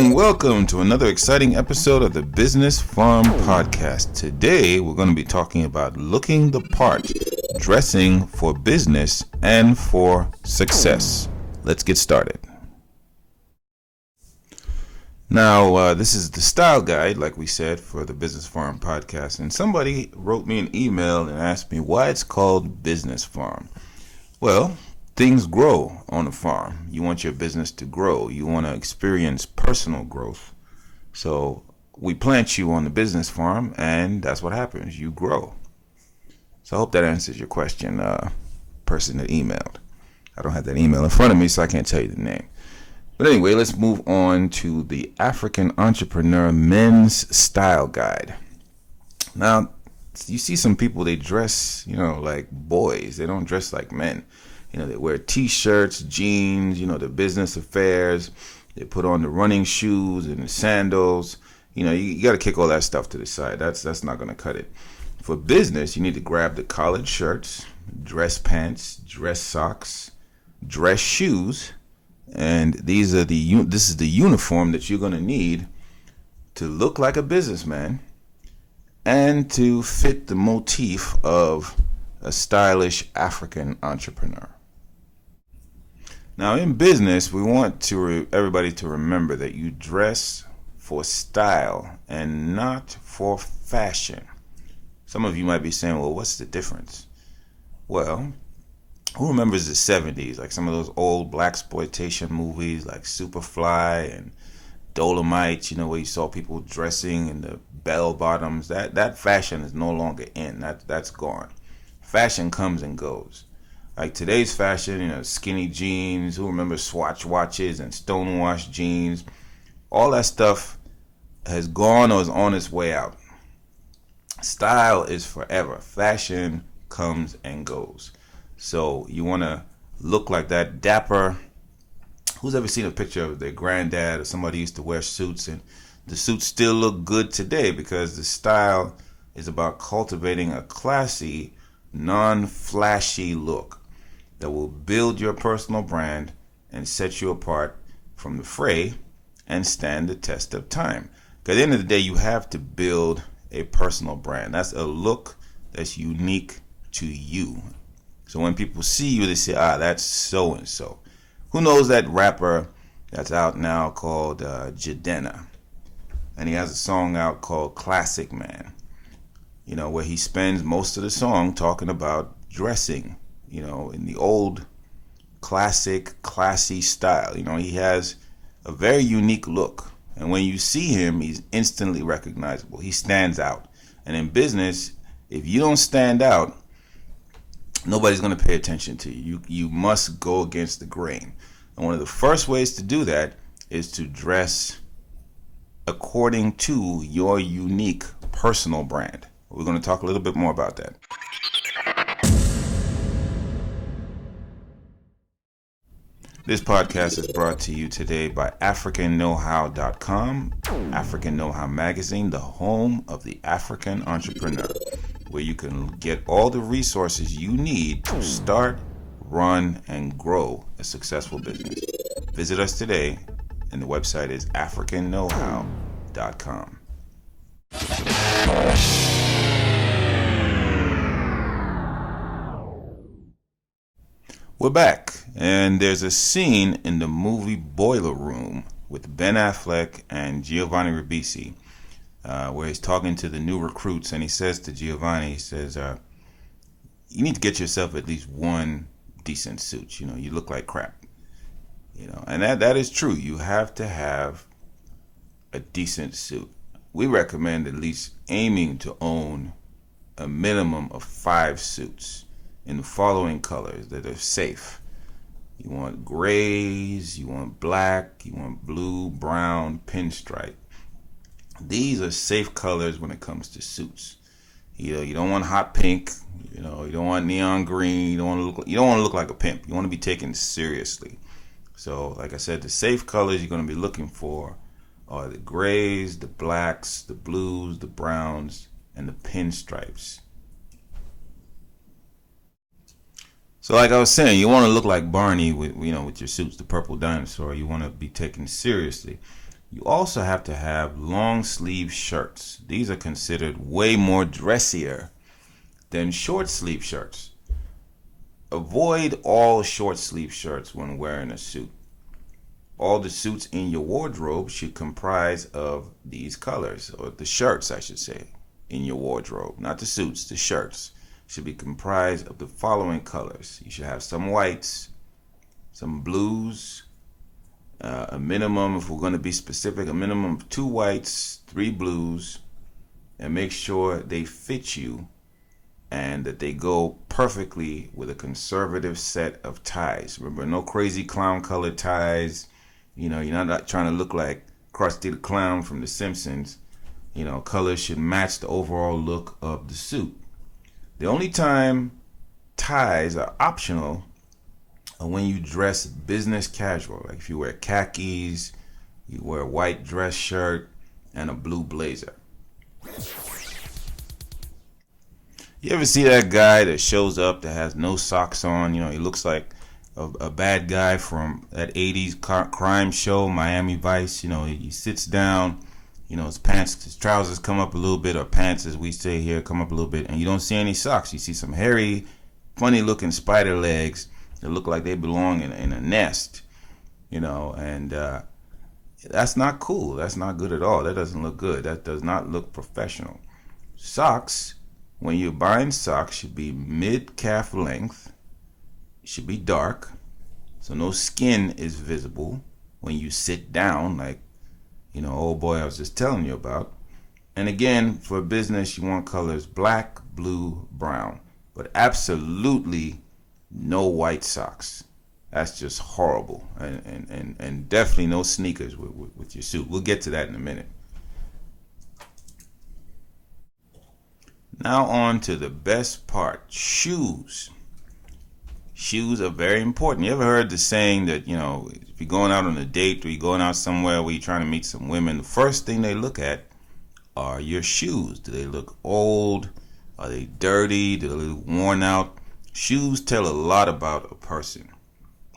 Welcome to another exciting episode of the Business Farm Podcast. Today, we're going to be talking about looking the part, dressing for business and for success. Let's get started. Now, this is the style guide, like we said, for the Business Farm Podcast. And somebody wrote me an email and asked me why it's called Business Farm. Well, things grow on a farm. You want your business to grow. You want to experience personal growth. So we plant you on the business farm, and that's what happens. You grow. So I hope that answers your question, person that emailed. I don't have that email in front of me, so I can't tell you the name. But anyway, let's move on to the African Entrepreneur Men's Style Guide. Now, you see some people, they dress, like boys. They don't dress like men. They wear t-shirts, jeans, the business affairs. They put on the running shoes and the sandals. You got to kick all that stuff to the side. That's not going to cut it. For business, you need to grab the collared shirts, dress pants, dress socks, dress shoes. And this is the uniform that you're going to need to look like a businessman and to fit the motif of a stylish African entrepreneur. Now, in business, we want everybody to remember that you dress for style and not for fashion. Some of you might be saying, well, what's the difference? Well, who remembers the 70s? Like some of those old blaxploitation movies like Superfly and Dolomite, where you saw people dressing in the bell bottoms. That fashion is no longer in. That's gone. Fashion comes and goes. Like today's fashion, skinny jeans. Who remembers Swatch watches and stonewashed jeans? All that stuff has gone or is on its way out. Style is forever. Fashion comes and goes. So you want to look like that dapper. Who's ever seen a picture of their granddad or somebody used to wear suits and the suits still look good today because the style is about cultivating a classy, non-flashy look that will build your personal brand and set you apart from the fray and stand the test of time. Because at the end of the day, you have to build a personal brand. That's a look that's unique to you. So when people see you, they say, that's so-and-so. Who knows that rapper that's out now called Jadena? And he has a song out called Classic Man, where he spends most of the song talking about dressing, in the old classic, classy style. He has a very unique look. And when you see him, he's instantly recognizable. He stands out. And in business, if you don't stand out, nobody's going to pay attention to you. You must go against the grain. And one of the first ways to do that is to dress according to your unique personal brand. We're going to talk a little bit more about that. This podcast is brought to you today by AfricanKnowHow.com, African Know-How Magazine, the home of the African entrepreneur, where you can get all the resources you need to start, run, and grow a successful business. Visit us today, and the website is AfricanKnowHow.com. We're back, and there's a scene in the movie Boiler Room with Ben Affleck and Giovanni Ribisi, where he's talking to the new recruits, and he says to Giovanni, you need to get yourself at least one decent suit. You look like crap. And that is true. You have to have a decent suit. We recommend at least aiming to own a minimum of 5 suits in the following colors that are safe. You want grays, you want black, you want blue, brown, pinstripe. These are safe colors when it comes to suits. You don't want hot pink, you don't want neon green, you don't want to look like a pimp. You want to be taken seriously. So, like I said, the safe colors you're going to be looking for are the grays, the blacks, the blues, the browns, and the pinstripes. So like I was saying, you want to look like Barney with your suits, the purple dinosaur. You want to be taken seriously. You also have to have long sleeve shirts. These are considered way more dressier than short sleeve shirts. Avoid all short sleeve shirts when wearing a suit. All the suits in your wardrobe should comprise of these colors, or the shirts, I should say, in your wardrobe. Not the suits, the shirts should be comprised of the following colors. You should have some whites, some blues, a minimum, if we're going to be specific, a minimum of 2 whites, 3 blues, and make sure they fit you and that they go perfectly with a conservative set of ties. Remember, no crazy clown colored ties. You're not trying to look like Krusty the Clown from The Simpsons. Colors should match the overall look of the suit. The only time ties are optional are when you dress business casual. Like if you wear khakis, you wear a white dress shirt, and a blue blazer. You ever see that guy that shows up that has no socks on? He looks like a bad guy from that 80s crime show, Miami Vice. He sits down, his trousers come up a little bit, or pants as we say here, come up a little bit, and you don't see any socks. You see some hairy, funny looking spider legs that look like they belong in a nest, and that's not cool. That's not good at all. That doesn't look good. That does not look professional. Socks, when you're buying socks, should be mid-calf length, should be dark, so no skin is visible when you sit down, like, old boy I was just telling you about. And again, for business, you want colors black, blue, brown, but absolutely no white socks. That's just horrible. And definitely no sneakers with your suit. We'll get to that in a minute. Now on to the best part, shoes. Shoes are very important. You ever heard the saying that, if you're going out on a date or you're going out somewhere where you're trying to meet some women, the first thing they look at are your shoes. Do they look old? Are they dirty? Do they look worn out? Shoes tell a lot about a person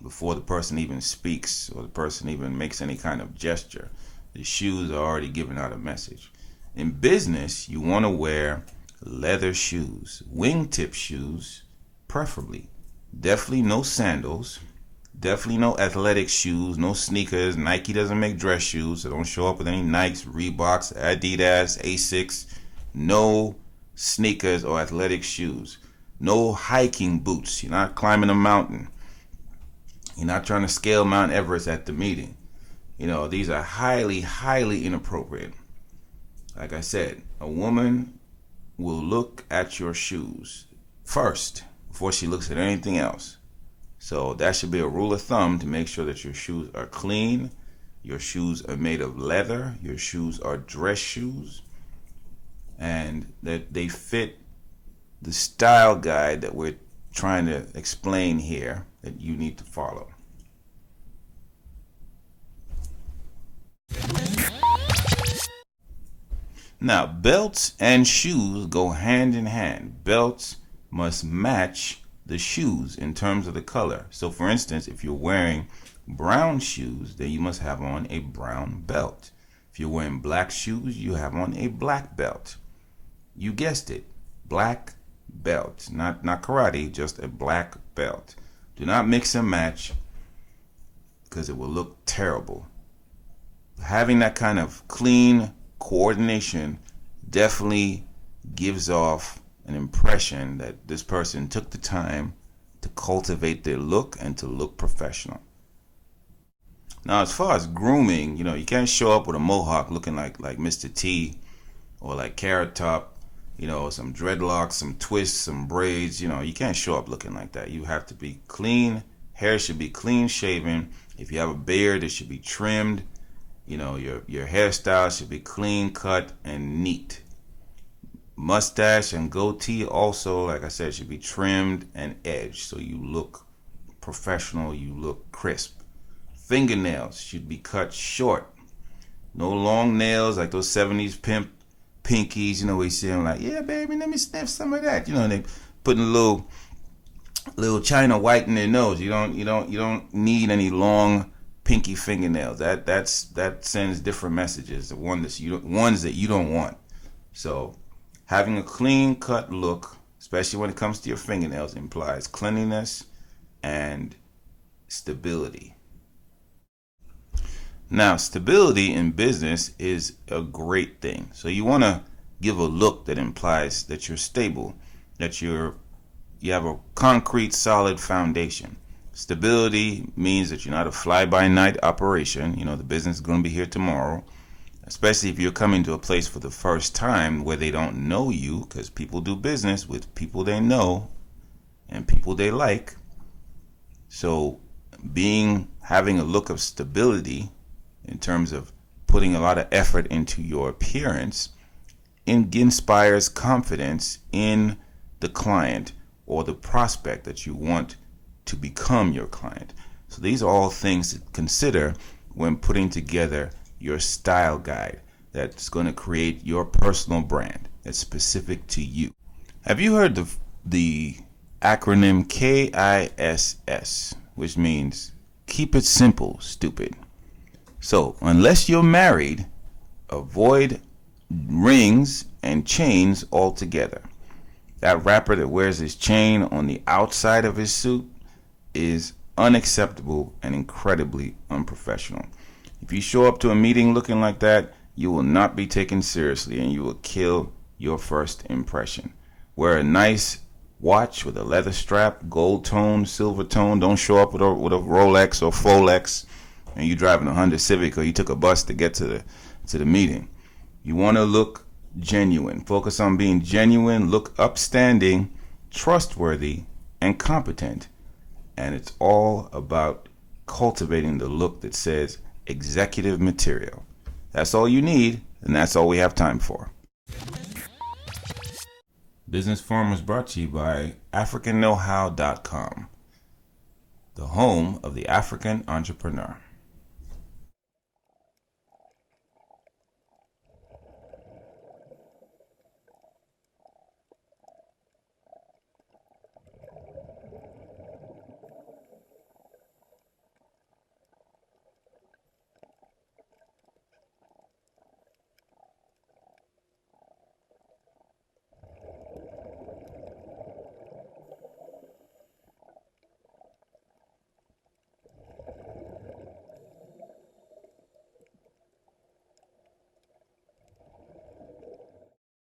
before the person even speaks or the person even makes any kind of gesture. The shoes are already giving out a message. In business, you want to wear leather shoes, wingtip shoes, preferably. Definitely no sandals. Definitely no athletic shoes, no sneakers. Nike doesn't make dress shoes, so don't show up with any Nikes, Reeboks, Adidas, Asics. No sneakers or athletic shoes. No hiking boots. You're not climbing a mountain. You're not trying to scale Mount Everest at the meeting. These are highly, highly inappropriate. Like I said, a woman will look at your shoes first before she looks at anything else. So that should be a rule of thumb to make sure that your shoes are clean, your shoes are made of leather, your shoes are dress shoes, and that they fit the style guide that we're trying to explain here that you need to follow. Now, belts and shoes go hand in hand. Belts must match the shoes in terms of the color. So for instance, if you're wearing brown shoes, then you must have on a brown belt. If you're wearing black shoes, you have on a black belt. You guessed it, black belt. Not karate, just a black belt. Do not mix and match because it will look terrible. Having that kind of clean coordination definitely gives off an impression that this person took the time to cultivate their look and to look professional. Now, as far as grooming, you can't show up with a mohawk looking like Mr. T or like Carrot Top, some dreadlocks, some twists, some braids. You can't show up looking like that. You have to be clean. Hair should be clean shaven. If you have a beard, it should be trimmed. Your hairstyle should be clean cut and neat. Mustache and goatee also, like I said, should be trimmed and edged so you look professional, you look crisp. Fingernails should be cut short. No long nails like those 70s pimp pinkies, we see them like, yeah, baby, let me sniff some of that. And they putting a little China white in their nose. You don't need any long pinky fingernails. That sends different messages. The ones that you don't want. So having a clean cut look, especially when it comes to your fingernails, implies cleanliness and stability. Now, stability in business is a great thing. So you want to give a look that implies that you're stable, that you have a concrete, solid foundation. Stability means that you're not a fly-by-night operation. You know, the business is going to be here tomorrow, especially if you're coming to a place for the first time where they don't know you, because people do business with people they know and people they like. So having a look of stability in terms of putting a lot of effort into your appearance inspires confidence in the client or the prospect that you want to become your client. So these are all things to consider when putting together your style guide that's going to create your personal brand that's specific to you. Have you heard the acronym KISS, which means keep it simple, stupid? So unless you're married, avoid rings and chains altogether. That rapper that wears his chain on the outside of his suit is unacceptable and incredibly unprofessional. If you show up to a meeting looking like that, you will not be taken seriously and you will kill your first impression. Wear a nice watch with a leather strap, gold tone, silver tone. Don't show up with a Rolex or Folex and you driving a Honda Civic or you took a bus to get to the meeting. You want to look genuine. Focus on being genuine, look upstanding, trustworthy, and competent. And it's all about cultivating the look that says executive material. That's all you need, and that's all we have time for. Business Forum was brought to you by AfricanKnowHow.com, the home of the African entrepreneur.